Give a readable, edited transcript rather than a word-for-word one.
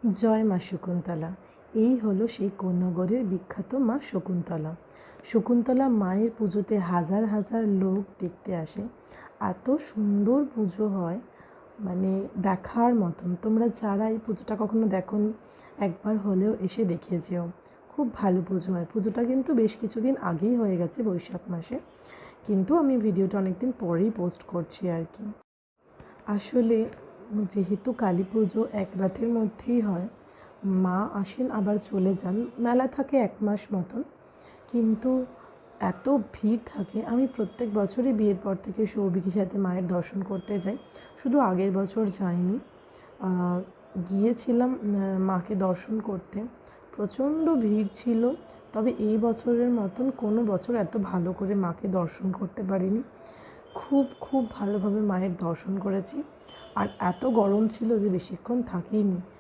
জয় মা শকুন্তলা। এই হলো সেই কোন্নগরের বিখ্যাত মা শকুন্তলা। শকুন্তলা মায়ের পুজোতে হাজার হাজার লোক দেখতে আসে। এত সুন্দর পুজো হয়, মানে দেখার মতন। তোমরা যারা এই পুজোটা কখনো দেখোনি, একবার হলেও এসে দেখে যেও। খুব ভালো পুজো হয়। পুজোটা কিন্তু বেশ কিছুদিন আগেই হয়ে গেছে, বৈশাখ মাসে, কিন্তু আমি ভিডিওটা অনেকদিন পরেই পোস্ট করছি আর কি। আসলে যেহেতু কালী পুজো এক রাতের মধ্যেই হয়, মা আসেন আবার চলে যান, মেলা থাকে 1 মাস মতন, কিন্তু এত ভিড় থাকে। আমি প্রত্যেক বছরই বিয়ের পর থেকে সৌভিকের সাথে মায়ের দর্শন করতে যাই, শুধু আগের বছর যাইনি। গিয়েছিলাম মাকে দর্শন করতে, প্রচণ্ড ভিড় ছিল। তবে এই বছরের মতন কোনো বছর এত ভালো করে মাকে দর্শন করতে পারিনি। খুব খুব ভালোভাবে মায়ের দর্শন করেছি। আর এত গরম ছিল যে বেশিক্ষণ থাকিনি,